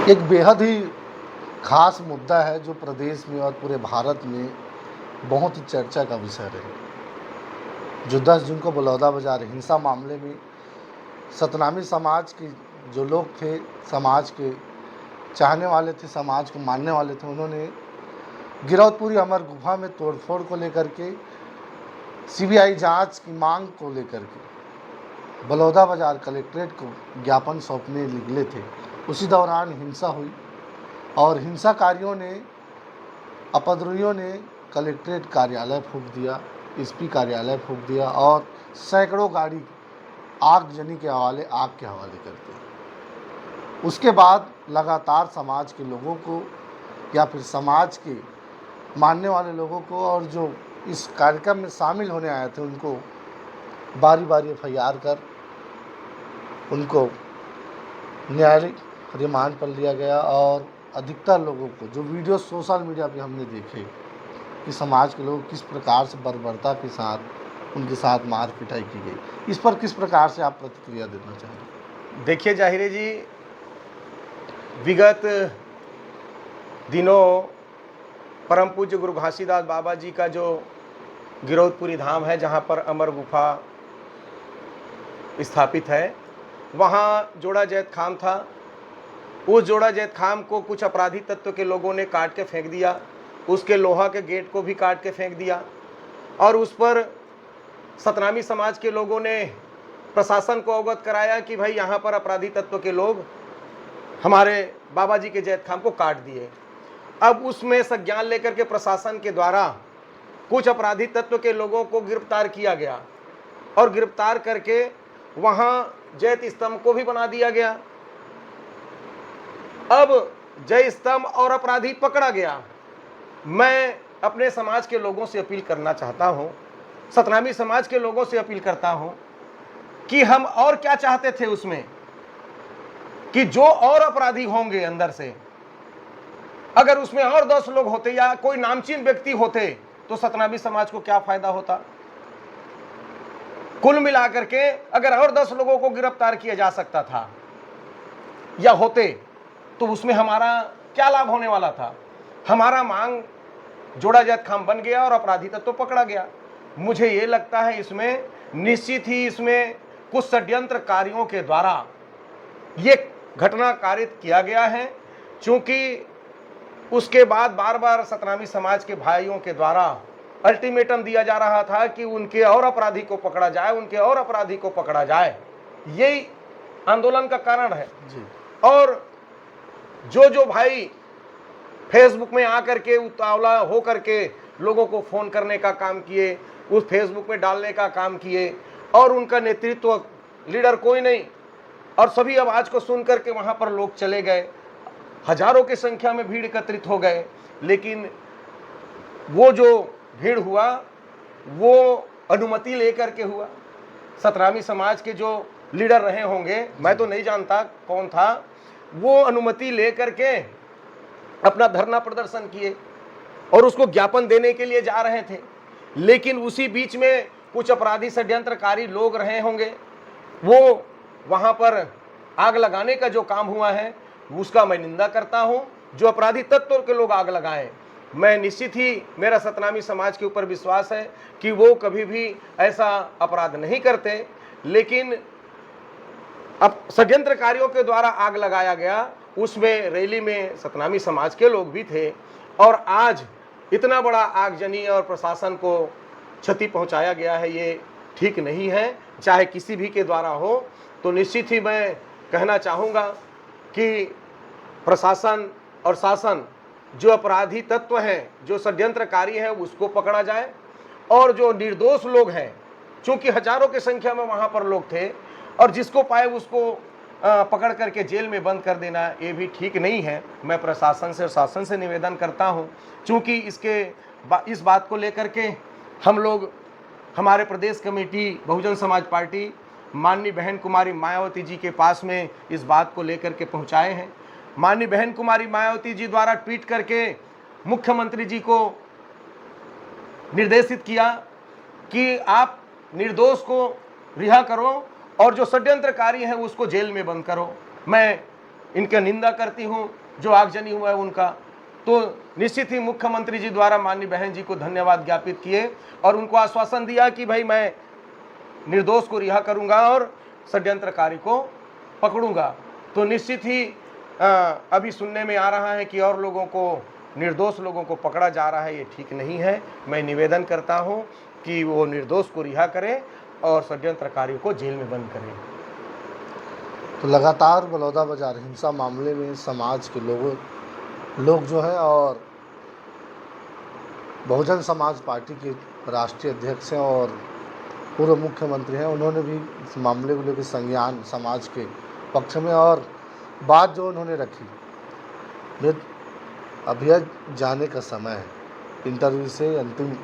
एक बेहद ही ख़ास मुद्दा है जो प्रदेश में और पूरे भारत में बहुत ही चर्चा का विषय रहे। जो 10 जून को बलौदाबाजार हिंसा मामले में सतनामी समाज के जो लोग थे, समाज के चाहने वाले थे, समाज को मानने वाले थे, उन्होंने गिरौदपुरी अमर गुफा में तोड़फोड़ को लेकर के, सीबीआई जांच की मांग को लेकर के बलौदाबाजार कलेक्ट्रेट को ज्ञापन सौंपने निकले थे। उसी दौरान हिंसा हुई और हिंसाकारियों ने, अपद्रवियों ने कलेक्ट्रेट कार्यालय फूंक दिया, एसपी कार्यालय फूंक दिया और सैकड़ों गाड़ी आगजनी के हवाले कर दिया। उसके बाद लगातार समाज के लोगों को या फिर समाज के मानने वाले लोगों को और जो इस कार्यक्रम में शामिल होने आए थे उनको बारी बारी एफआईआर कर उनको न्यायालय रिमांड पर लिया गया। और अधिकतर लोगों को जो वीडियो सोशल मीडिया पे हमने देखे कि समाज के लोग किस प्रकार से बर्बरता के साथ उनके साथ मार पिटाई की गई, इस पर किस प्रकार से आप प्रतिक्रिया देना चाहेंगे? देखिए जाहिर जी, विगत दिनों परम पूज्य गुरु घासीदास बाबा जी का जो गिरौदपुरी धाम है, जहाँ पर अमर गुफा स्थापित है, वहाँ जोड़ा जैत खाम था। उस जोड़ा जैत खाम को कुछ अपराधी तत्व के लोगों ने काट के फेंक दिया, उसके लोहा के गेट को भी काट के फेंक दिया और उस पर सतनामी समाज के लोगों ने प्रशासन को अवगत कराया कि भाई यहाँ पर अपराधी तत्व के लोग हमारे बाबा जी के जैत खाम को काट दिए। अब उसमें संज्ञान लेकर के प्रशासन के द्वारा कुछ अपराधी तत्व के लोगों को गिरफ्तार किया गया और गिरफ्तार करके वहाँ जैत स्तंभ को भी बना दिया गया। अब जय स्तंभ और अपराधी पकड़ा गया। मैं अपने समाज के लोगों से अपील करना चाहता हूं, सतनामी समाज के लोगों से अपील करता हूं कि हम और क्या चाहते थे उसमें, कि जो और अपराधी होंगे अंदर से, अगर उसमें और 10 लोग होते या कोई नामचीन व्यक्ति होते तो सतनामी समाज को क्या फायदा होता। कुल मिलाकर के अगर और 10 लोगों को गिरफ्तार किया जा सकता था या होते तो उसमें हमारा क्या लाभ होने वाला था। हमारा मांग जोड़ा जैत खाम बन गया और अपराधी तत्व तो पकड़ा गया। मुझे ये लगता है इसमें निश्चित ही इसमें कुछ षड्यंत्रकारियों के द्वारा ये घटना कारित किया गया है, क्योंकि उसके बाद बार बार सतनामी समाज के भाइयों के द्वारा अल्टीमेटम दिया जा रहा था कि उनके और अपराधी को पकड़ा जाए, उनके और अपराधी को पकड़ा जाए। यही आंदोलन का कारण है जी। और जो भाई फेसबुक में आकर के उतावला हो करके लोगों को फोन करने का काम किए, उस फेसबुक में डालने का काम किए और उनका नेतृत्व लीडर कोई नहीं, और सभी आवाज को सुन करके वहां पर लोग चले गए, हजारों की संख्या में भीड़ एकत्रित हो गए। लेकिन वो जो भीड़ हुआ वो अनुमति लेकर के हुआ। सतनामी समाज के जो लीडर रहे होंगे, मैं तो नहीं जानता कौन था, वो अनुमति लेकर के अपना धरना प्रदर्शन किए और उसको ज्ञापन देने के लिए जा रहे थे। लेकिन उसी बीच में कुछ अपराधी षड्यंत्रकारी लोग रहे होंगे, वो वहां पर आग लगाने का जो काम हुआ है उसका मैं निंदा करता हूं। जो अपराधी तत्व के लोग आग लगाएं, मैं निश्चित ही, मेरा सतनामी समाज के ऊपर विश्वास है कि वो कभी भी ऐसा अपराध नहीं करते। लेकिन अब षड्यंत्रकारियों के द्वारा आग लगाया गया, उसमें रैली में सतनामी समाज के लोग भी थे और आज इतना बड़ा आगजनी और प्रशासन को क्षति पहुंचाया गया है, ये ठीक नहीं है। चाहे किसी भी के द्वारा हो, तो निश्चित ही मैं कहना चाहूँगा कि प्रशासन और शासन जो अपराधी तत्व हैं, जो षड्यंत्रकारी हैं, उसको पकड़ा जाए और जो निर्दोष लोग हैं, चूंकि हजारों की संख्या में वहाँ पर लोग थे और जिसको पाए उसको पकड़ करके जेल में बंद कर देना, ये भी ठीक नहीं है। मैं प्रशासन से और शासन से निवेदन करता हूँ, चूँकि इस बात को लेकर के हम लोग, हमारे प्रदेश कमेटी बहुजन समाज पार्टी माननीय बहन कुमारी मायावती जी के पास में इस बात को लेकर के पहुँचाए हैं। माननीय बहन कुमारी मायावती जी द्वारा ट्वीट करके मुख्यमंत्री जी को निर्देशित किया कि आप निर्दोष को रिहा करो और जो षड्यंत्रकारी है उसको जेल में बंद करो। मैं इनका निंदा करती हूँ, जो आगजनी हुआ है उनका, तो निश्चित ही मुख्यमंत्री जी द्वारा माननीय बहन जी को धन्यवाद ज्ञापित किए और उनको आश्वासन दिया कि भाई मैं निर्दोष को रिहा करूंगा और षड्यंत्रकारी को पकड़ूंगा। तो निश्चित ही अभी सुनने में आ रहा है कि और लोगों को, निर्दोष लोगों को पकड़ा जा रहा है, ये ठीक नहीं है। मैं निवेदन करता हूं कि वो निर्दोष को रिहा करें और षड्यंत्रकारियों को जेल में बंद करें। तो लगातार बलौदाबाजार हिंसा मामले में समाज के लोग जो है और बहुजन समाज पार्टी के राष्ट्रीय अध्यक्ष हैं और पूर्व मुख्यमंत्री हैं, उन्होंने भी इस मामले को लेकर संज्ञान समाज के पक्ष में और बात जो उन्होंने रखी, अब यह जाने का समय है, इंटरव्यू से अंतिम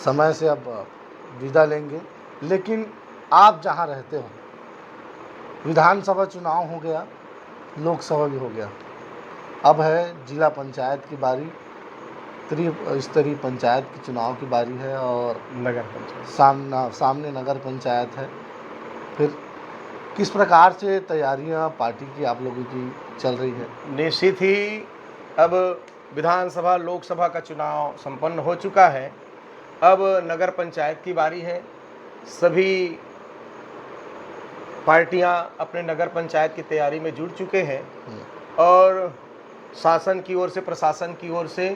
समय से अब विदा लेंगे। लेकिन आप जहां रहते हो, विधानसभा चुनाव हो गया, लोकसभा भी हो गया, अब है जिला पंचायत की बारी, त्रिस्तरीय पंचायत के चुनाव की बारी है और नगर पंचायत सामने नगर पंचायत है। फिर किस प्रकार से तैयारियां पार्टी की आप लोगों की चल रही है? निश्चित ही अब विधानसभा लोकसभा का चुनाव संपन्न हो चुका है, अब नगर पंचायत की बारी है। सभी पार्टियां अपने नगर पंचायत की तैयारी में जुट चुके हैं और शासन की ओर से, प्रशासन की ओर से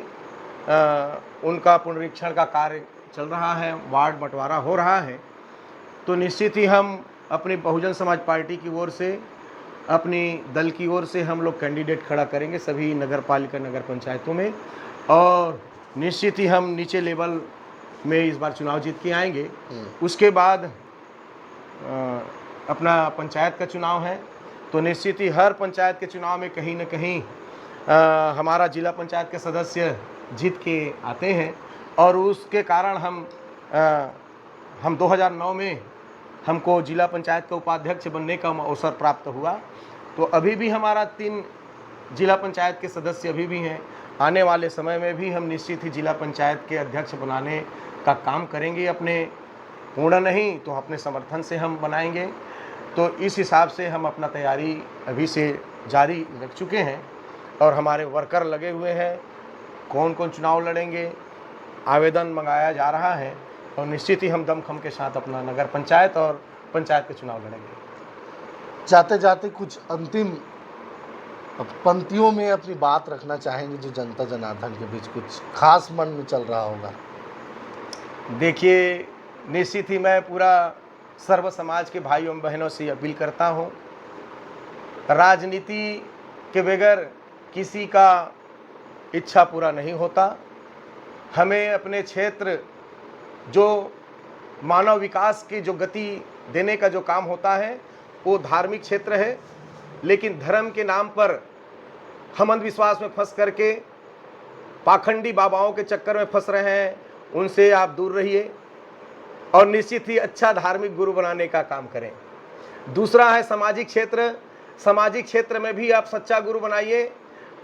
उनका पुनरीक्षण का कार्य चल रहा है, वार्ड बंटवारा हो रहा है। तो निश्चित ही हम अपनी बहुजन समाज पार्टी की ओर से, अपनी दल की ओर से हम लोग कैंडिडेट खड़ा करेंगे सभी नगर पालिका, नगर पंचायतों में, और निश्चित ही हम नीचे लेवल में इस बार चुनाव जीत के आएंगे। उसके बाद अपना पंचायत का चुनाव है, तो निश्चित ही हर पंचायत के चुनाव में कहीं न कहीं हमारा जिला पंचायत के सदस्य जीत के आते हैं और उसके कारण हम 2009 में हमको जिला पंचायत का उपाध्यक्ष बनने का अवसर प्राप्त हुआ। तो अभी भी हमारा 3 जिला पंचायत के सदस्य अभी भी हैं। आने वाले समय में भी हम निश्चित ही जिला पंचायत के अध्यक्ष बनाने का काम करेंगे, अपने पूर्ण नहीं तो अपने समर्थन से हम बनाएंगे। तो इस हिसाब से हम अपना तैयारी अभी से जारी रख चुके हैं और हमारे वर्कर लगे हुए हैं। कौन कौन चुनाव लड़ेंगे, आवेदन मंगाया जा रहा है और निश्चित ही हम दमखम के साथ अपना नगर पंचायत और पंचायत के चुनाव लड़ेंगे। जाते जाते कुछ अंतिम पंक्तियों में अपनी बात रखना चाहेंगे जो जनता जनार्दन के बीच कुछ खास मन में चल रहा होगा? देखिए, निश्चित ही मैं पूरा सर्व समाज के भाइयों एवं बहनों से अपील करता हूं, राजनीति के बगैर किसी का इच्छा पूरा नहीं होता। हमें अपने क्षेत्र जो मानव विकास की जो गति देने का जो काम होता है वो धार्मिक क्षेत्र है, लेकिन धर्म के नाम पर हम अंधविश्वास में फंस करके पाखंडी बाबाओं के चक्कर में फंस रहे हैं, उनसे आप दूर रहिए और निश्चित ही अच्छा धार्मिक गुरु बनाने का काम करें। दूसरा है सामाजिक क्षेत्र। सामाजिक क्षेत्र में भी आप सच्चा गुरु बनाइए।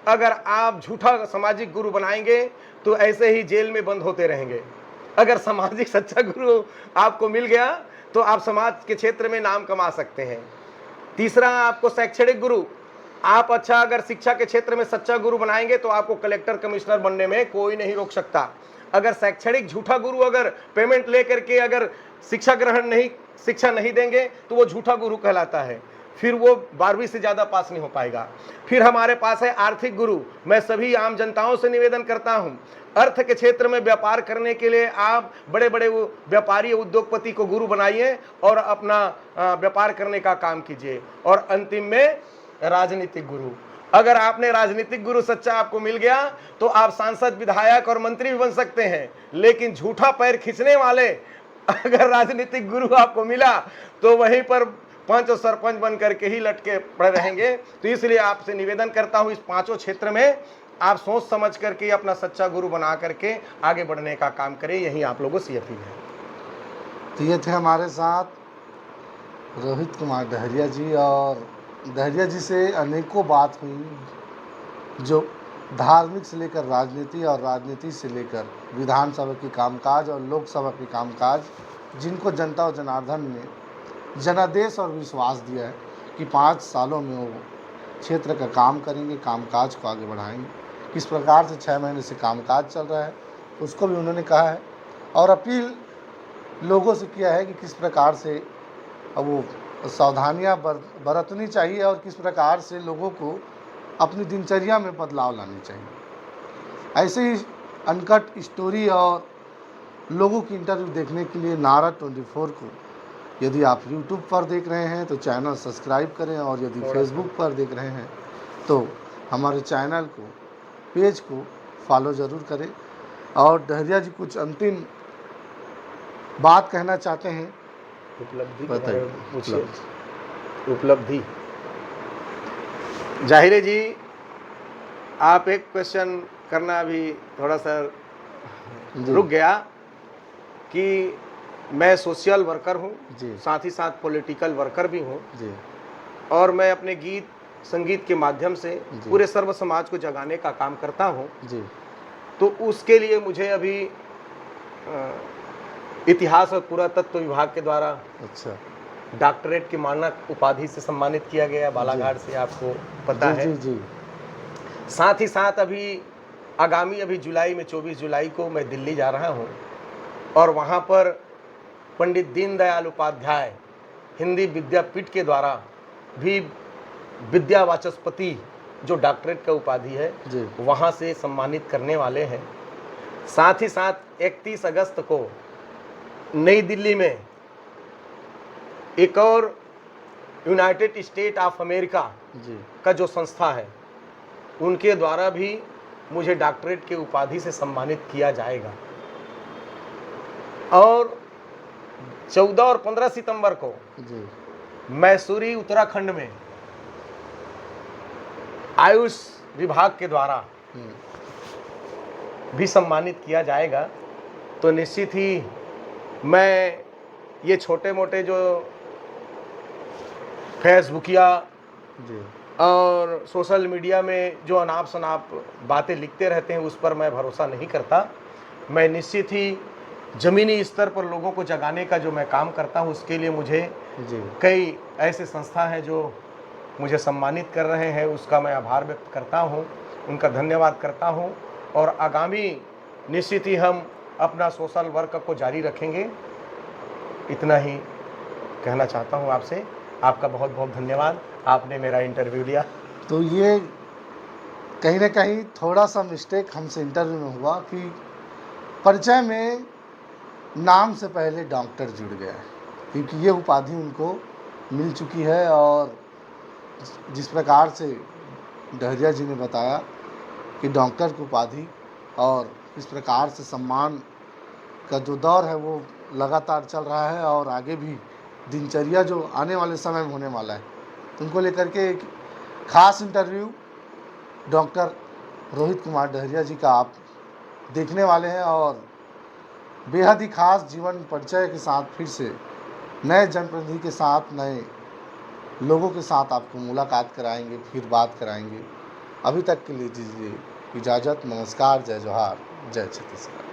अगर आप झूठा सामाजिक गुरु बनाएंगे तो ऐसे ही जेल में बंद होते रहेंगे। अगर सामाजिक सच्चा गुरु आपको मिल गया तो आप समाज के क्षेत्र में नाम कमा सकते हैं। तीसरा, आपको शैक्षणिक गुरु, आप अच्छा अगर शिक्षा के क्षेत्र में सच्चा गुरु बनाएंगे तो आपको कलेक्टर कमिश्नर बनने में कोई नहीं रोक सकता। अगर शैक्षणिक झूठा गुरु अगर पेमेंट लेकर के अगर शिक्षा नहीं देंगे तो वो झूठा गुरु कहलाता है, फिर वो 12वीं से ज़्यादा पास नहीं हो पाएगा। फिर हमारे पास है आर्थिक गुरु। मैं सभी आम जनताओं से निवेदन करता हूँ, अर्थ के क्षेत्र में व्यापार करने के लिए आप बड़े बड़े व्यापारी उद्योगपति को गुरु बनाइए और अपना व्यापार करने का काम कीजिए। और अंतिम में राजनीतिक गुरु, अगर आपने राजनीतिक गुरु सच्चा आपको मिल गया तो आप सांसद, विधायक और मंत्री भी बन सकते हैं, लेकिन झूठा पैर खींचने वाले अगर राजनीतिक गुरु आपको मिला तो वहीं पर पंच और सरपंच बन करके ही लटके पड़े रहेंगे। तो इसलिए आपसे निवेदन करता हूं, इस 5 क्षेत्र में आप सोच समझ करके अपना सच्चा गुरु बना करके आगे बढ़ने का काम करें, यही आप लोगों से अपील है। तो ये थे हमारे साथ रोहित कुमार डहरिया जी, और डहरिया जी से अनेकों बात हुई जो धार्मिक से लेकर राजनीति और राजनीति से लेकर विधानसभा की कामकाज और लोकसभा की कामकाज, जिनको जनता और जनार्दन ने जनादेश और विश्वास दिया है कि 5 सालों में वो क्षेत्र का काम करेंगे, कामकाज को आगे बढ़ाएंगे। किस प्रकार से 6 महीने से कामकाज चल रहा है उसको भी उन्होंने कहा है और अपील लोगों से किया है कि किस प्रकार से वो सावधानियां बरतनी चाहिए और किस प्रकार से लोगों को अपनी दिनचर्या में बदलाव लानी चाहिए। ऐसे ही अनकट स्टोरी और लोगों की इंटरव्यू देखने के लिए नारा 24 को यदि आप यूट्यूब पर देख रहे हैं तो चैनल सब्सक्राइब करें और यदि फेसबुक पर देख रहे हैं तो हमारे चैनल को, पेज को फॉलो ज़रूर करें। और डहरिया जी कुछ अंतिम बात कहना चाहते हैं? उपलब्धि बताइए। पूछिए। उपलब्धि जाहिर है जी, आप एक क्वेश्चन करना अभी थोड़ा सा जी। रुक गया कि मैं सोशल वर्कर हूँ, जी। साथ ही साथ पॉलिटिकल वर्कर भी हूँ जी। और मैं अपने गीत संगीत के माध्यम से जी। पूरे सर्व समाज को जगाने का काम करता हूँ। जी। तो उसके लिए मुझे अभी इतिहास और पुरातत्व विभाग के द्वारा अच्छा। डॉक्टरेट की मानक उपाधि से सम्मानित किया गया बालाघाट से, आपको पता जी। है। जी। जी। साथ ही साथ अभी आगामी जुलाई में 24 जुलाई को मैं दिल्ली जा रहा हूँ और वहाँ पर पंडित दीनदयाल उपाध्याय हिंदी विद्यापीठ के द्वारा भी विद्या वाचस्पति जो डॉक्टरेट का उपाधि है जी। वहाँ से सम्मानित करने वाले हैं। साथ ही साथ 31 अगस्त को नई दिल्ली में एक और यूनाइटेड स्टेट ऑफ अमेरिका जी। का जो संस्था है उनके द्वारा भी मुझे डॉक्टरेट के उपाधि से सम्मानित किया जाएगा। और 14 और 15 सितंबर को जी। मैसूरी उत्तराखंड में आयुष विभाग के द्वारा भी सम्मानित किया जाएगा। तो निश्चित ही मैं ये छोटे मोटे जो फेसबुकिया जी। और सोशल मीडिया में जो अनाप शनाप बातें लिखते रहते हैं उस पर मैं भरोसा नहीं करता। मैं निश्चित ही ज़मीनी स्तर पर लोगों को जगाने का जो मैं काम करता हूँ उसके लिए मुझे जी। कई ऐसे संस्था हैं जो मुझे सम्मानित कर रहे हैं, उसका मैं आभार व्यक्त करता हूँ, उनका धन्यवाद करता हूँ। और आगामी निश्चित ही हम अपना सोशल वर्क को जारी रखेंगे। इतना ही कहना चाहता हूँ आपसे। आपका बहुत बहुत धन्यवाद, आपने मेरा इंटरव्यू लिया। तो ये कहीं ना कहीं थोड़ा सा मिस्टेक हमसे इंटरव्यू में हुआ कि परिचय में नाम से पहले डॉक्टर जुड़ गया है, क्योंकि ये उपाधि उनको मिल चुकी है। और जिस प्रकार से डहरिया जी ने बताया कि डॉक्टर की उपाधि और इस प्रकार से सम्मान का जो दौर है वो लगातार चल रहा है और आगे भी दिनचर्या जो आने वाले समय में होने वाला है, तो उनको लेकर के एक खास इंटरव्यू डॉक्टर रोहित कुमार डहरिया जी का आप देखने वाले हैं। और बेहद ही खास जीवन परिचय के साथ फिर से नए जनप्रतिनिधि के साथ, नए लोगों के साथ आपको मुलाकात कराएंगे, फिर बात कराएंगे। अभी तक के लिए दीजिए इजाज़त। नमस्कार, जय जोहार, जय छत्तीसगढ़।